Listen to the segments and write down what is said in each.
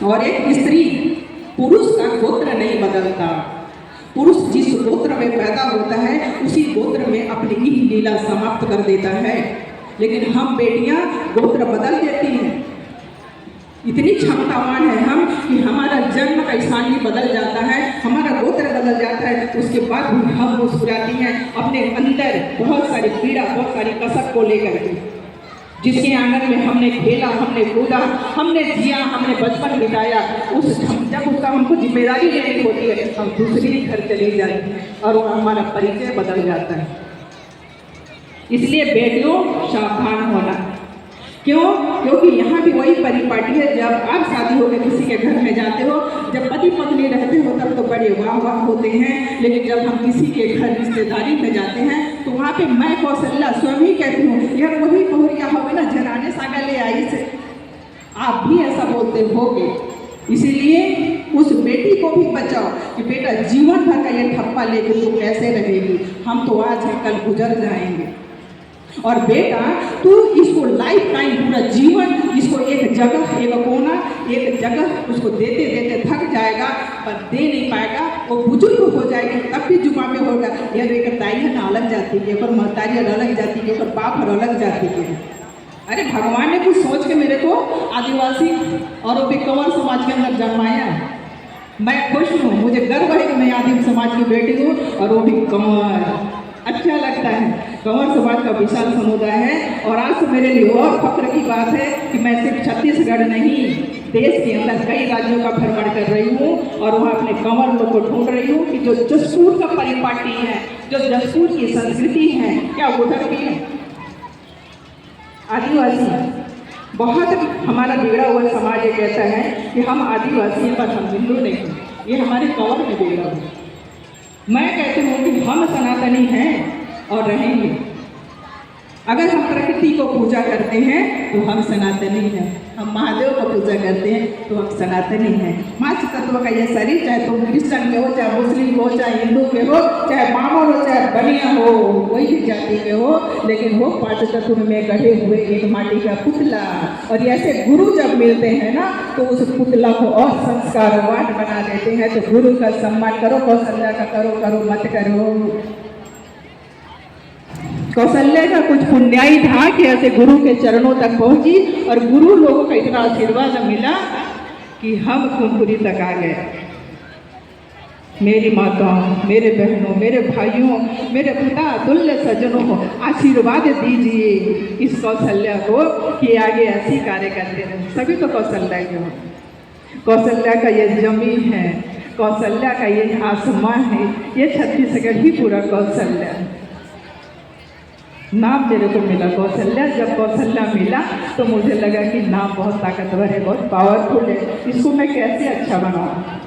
और एक स्त्री पुरुष का गोत्र नहीं बदलता। पुरुष जिस गोत्र में पैदा होता है उसी गोत्र में अपनी ही लीला समाप्त कर देता है, लेकिन हम बेटियां गोत्र बदल देती हैं। इतनी क्षमतावान है हम कि हमारा जन्म का स्थान भी बदल जाता है, हमारा गोत्र बदल जाता है, उसके बाद भी हम मुस्कुराती हैं अपने अंदर बहुत सारी पीड़ा, बहुत सारी कसक को लेकर के। जिसके आंगन में हमने खेला, हमने कूदा, हमने जिया, हमने बचपन बिताया, जब उसका हमको जिम्मेदारी लेनी होती है हम दूसरी घर चली जाती है और वो हमारा परिचय बदल जाता है। इसलिए बेटियों सावधान होना। क्यों? क्योंकि यहाँ भी वही परिपाटी है। जब आप शादी होकर किसी के घर में जाते हो, जब पति पत्नी रहते हो तब तो बड़े वाह वाह होते हैं, लेकिन जब हम किसी के घर रिश्तेदारी में जाते हैं तो वहाँ पे मैं कौशल्या स्वयं ही कहती हूँ, यार वही बहुरिया हो ना जराने सागा ले आई से। आप भी ऐसा बोलते होगे। इसीलिए उस बेटी को भी बचाओ कि बेटा जीवन भर का ये ठप्पा लेके तू कैसे रहेगी, हम तो आज है कल गुजर जाएंगे। और बेटा तू इसको लाइफ टाइम पूरा जीवन इसको एक जगह, एक कोना, एक जगह उसको देते देते थक जाएगा, पर दे नहीं पाएगा। वो बुजुर्ग हो जाएगी तब भी जुमा में होगा, यार एक ताई ना अलग जाती है, और महतारी अलग जाती है, और बाप अलग जाती है। अरे भगवान ने कुछ सोच के मेरे को आदिवासी और वो भी कंवर समाज के अंदर जन्माया। मैं खुश हूँ, मुझे गर्व है कि मैं आदिम समाज की बेटी हूँ और वो भी कंवर। अच्छा लगता है। कंवर समाज का विशाल समुदाय है और आज तो मेरे लिए और फख्र की बात है कि मैं सिर्फ छत्तीसगढ़ नहीं, देश के अंदर कई राज्यों का भ्रमण कर रही हूँ और वहाँ अपने कंवर लोग को ढूंढ रही हूँ कि जो जसपुर का परिपाटी है, जो जसपुर की संस्कृति है, क्या उधर भी है। आदिवासी बहुत हमारा बिगड़ा हुआ समाज ये कहता है कि हम आदिवासी हैं पर हम हिंदू नहीं हैं, ये हमारे कंवर में बिगड़ा हुआ। मैं कहती हूँ कि हम सनातनी हैं और रहेंगे। अगर हम प्रकृति को पूजा करते हैं तो हम सनातनी हैं, हम महादेव को पूजा करते हैं तो हम सनातनी हैं। पांच तत्व का ये शरीर, चाहे तुम क्रिश्चियन के हो, चाहे मुस्लिम हो, चाहे हिंदू के हो, चाहे बामन हो, चाहे बनिया हो, कोई भी जाति के हो, लेकिन वो पांच तत्व में गढ़े हुए एक माटी का पुतला। और ऐसे गुरु जब मिलते हैं ना तो उस पुतला को और संस्कारवान बना देते हैं। तो गुरु का सम्मान करो, कौशल्या का करो, करो मत करो। कौशल्या का कुछ पुण्याई था कि ऐसे गुरु के चरणों तक पहुंची और गुरु लोगों का इतना आशीर्वाद मिला कि हम कुनकुरी तक आ गए। मेरी माताओं, मेरे बहनों, मेरे भाइयों, मेरे पिता तुल्य सज्जनों को आशीर्वाद दीजिए इस कौशल्या को कि आगे ऐसी कार्य करते रहे। सभी तो कौशल्या के हो। कौशल्या का ये जमीन है, कौशल्या का ये आसमां है, ये छत्तीसगढ़ ही पूरा कौशल्या है। नाम मेरे को मिला कौशल्या। जब कौशल्या मिला तो मुझे लगा कि नाम बहुत ताकतवर है, बहुत पावरफुल है, इसको मैं कैसे अच्छा बनाऊँ।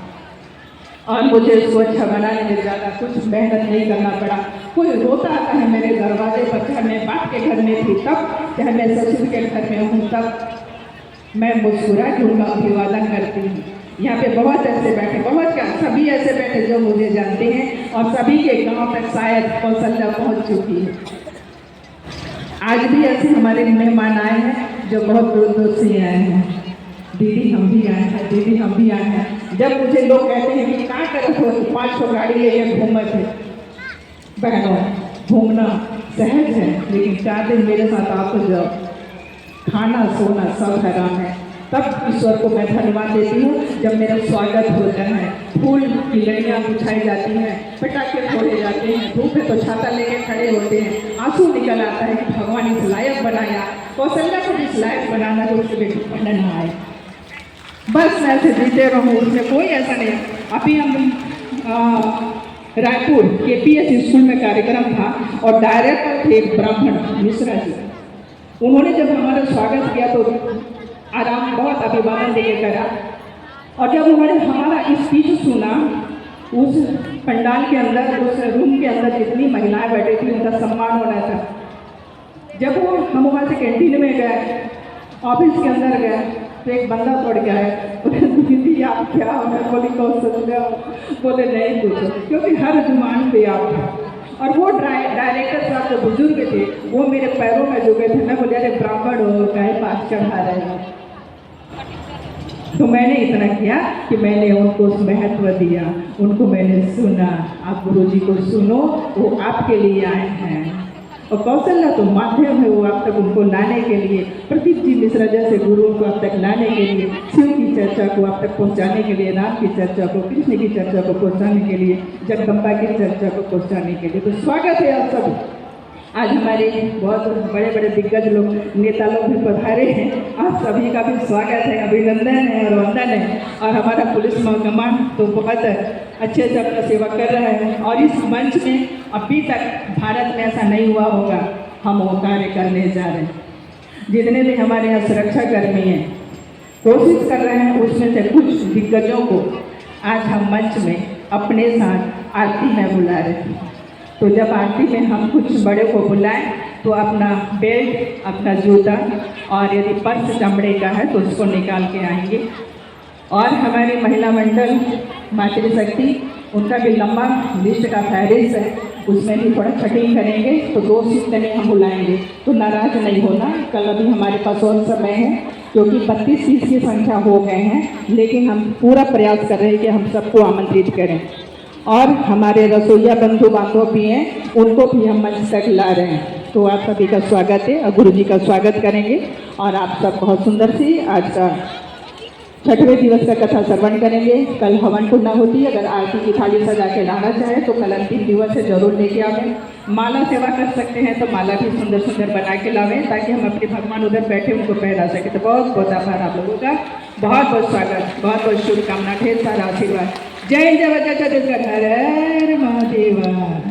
और मुझे इसको अच्छा बनाने में ज़्यादा कुछ मेहनत नहीं करना पड़ा। कोई रोता आता है मेरे दरवाजे पर, चाहे मैं बाप के घर में थी तब, चाहे मैं ससुर के घर में हूँ तब, मैं मुस्कुरा के उनका अभिवादन करती हूँ। यहाँ पे बहुत ऐसे बैठे, बहुत क्या सभी ऐसे बैठे जो मुझे जानते हैं और सभी के गाँव तक शायद कौशल्या पहुँच चुकी है। आज भी ऐसे हमारे मेहमान आए हैं जो बहुत दूर दूर से आए हैं। दीदी हम भी आए हैं, दीदी हम भी आए हैं। जब मुझे लोग कहते हैं कि क्या करते हो, 500 गाड़ी ले घूमे थे। बहनों, घूमना सहज है, लेकिन 4 दिन मेरे साथ आपको जाओ, खाना सोना सब हराम है। तब ईश्वर को मैं धन्यवाद देती हूँ जब मेरा स्वागत होता है, फूल की लड़ियाँ बिछाई जाती हैं, पटाखे फोड़े जाते हैं, धूप में तो छाता लेके खड़े होते हैं, आंसू निकल आता है कि भगवान इस लायक बनाया। कौशल्या को इस लायक बनाना तो उसके बेटी पढ़ना आए, बस मैं ऐसे जीते रहूँ, उसमें कोई ऐसा नहीं। अभी हम रायपुर KPS स्कूल में कार्यक्रम था और डायरेक्टर थे एक ब्राह्मण मिश्रा जी। उन्होंने जब हमारा स्वागत किया तो आराम बहुत अभिवादन देके करा और जब उन्होंने हमारा स्पीच सुना, उस पंडाल के अंदर, उस रूम के अंदर जितनी महिलाएं बैठी थी उनका सम्मान होना था। जब वो हम वहाँ से कैंटीन में गए, ऑफिस के अंदर गए तो एक बंदा तोड़ के आया, बोले दीदी आप क्या हो? मैं बोली कौशल्या। बोले नहीं पूछो, क्योंकि हर जुबान पे आप था। और वो डायरेक्टर साहब जो बुजुर्ग थे वो मेरे पैरों में झुके थे। मैं बोले अरे ब्राह्मण हो, काहे पास चढ़ा रहे हो। तो मैंने इतना किया कि मैंने उनको महत्व दिया, उनको मैंने सुना। आप गुरुजी को सुनो, वो आपके लिए आए हैं। और कौशल्या तो माध्यम है वो आप तक उनको लाने के लिए, प्रदीप जी मिश्रा जैसे गुरुओं को आप तक लाने के लिए, शिव की चर्चा को आप तक पहुंचाने के लिए, राम की चर्चा को, कृष्ण की चर्चा को पहुंचाने के लिए, जगदम्बा की चर्चा को पहुंचाने के लिए। तो स्वागत है आप सब। आज हमारे बहुत बड़े बड़े दिग्गज लोग, नेता लोग भी पधारे हैं। आप सभी का भी स्वागत है, अभिनंदन है और वंदन है। और हमारा पुलिस महकमा तो बहुत अच्छे से अपना सेवा कर रहा है। और इस मंच में अभी तक भारत में ऐसा नहीं हुआ होगा, हम वो कार्य करने जा रहे हैं। जितने भी हमारे यहाँ सुरक्षा कर्मी हैं, कोशिश कर रहे हैं, उसमें से कुछ दिग्गजों को आज हम मंच में अपने साथ आरती में बुला रहे हैं। तो जब आरती में हम कुछ बड़े को बुलाएं तो अपना बेल्ट, अपना जूता और यदि पर्स चमड़े का है तो उसको निकाल के आएंगे। और हमारी महिला मंडल मातृ शक्ति, उनका भी लंबा लिस्ट का फहरिस्त है, उसमें भी थोड़ा छटिंग करेंगे। तो 2 शिफ्ट में हम बुलाएंगे, तो नाराज नहीं होना। कल अभी हमारे पास और समय है, क्योंकि 32-30 की संख्या हो गए हैं, लेकिन हम पूरा प्रयास कर रहे हैं कि हम सबको आमंत्रित करें। और हमारे रसोईया बंधु बांधव भी हैं, उनको भी हम मंच तक ला रहे हैं। तो आप सभी का स्वागत है और गुरु जी का स्वागत करेंगे। और आप सब बहुत सुंदर सी आज का 6वें दिवस का कथा श्रवण करेंगे। कल हवन पूर्णाहुति, अगर आरती की थाली सजा के लाना चाहे तो कल अंतिम दिवस है, जरूर लेके आवें। माला सेवा कर सकते हैं तो माला भी सुंदर सुंदर बना के लावें, ताकि हम अपने भगवान उधर बैठे उनको पहना सकें। तो बहुत बहुत आभार आप लोगों का, बहुत बहुत स्वागत, बहुत बहुत शुभकामना, ढेर सारा आशीर्वाद। जय जय जय जय जय हर हर महादेवा।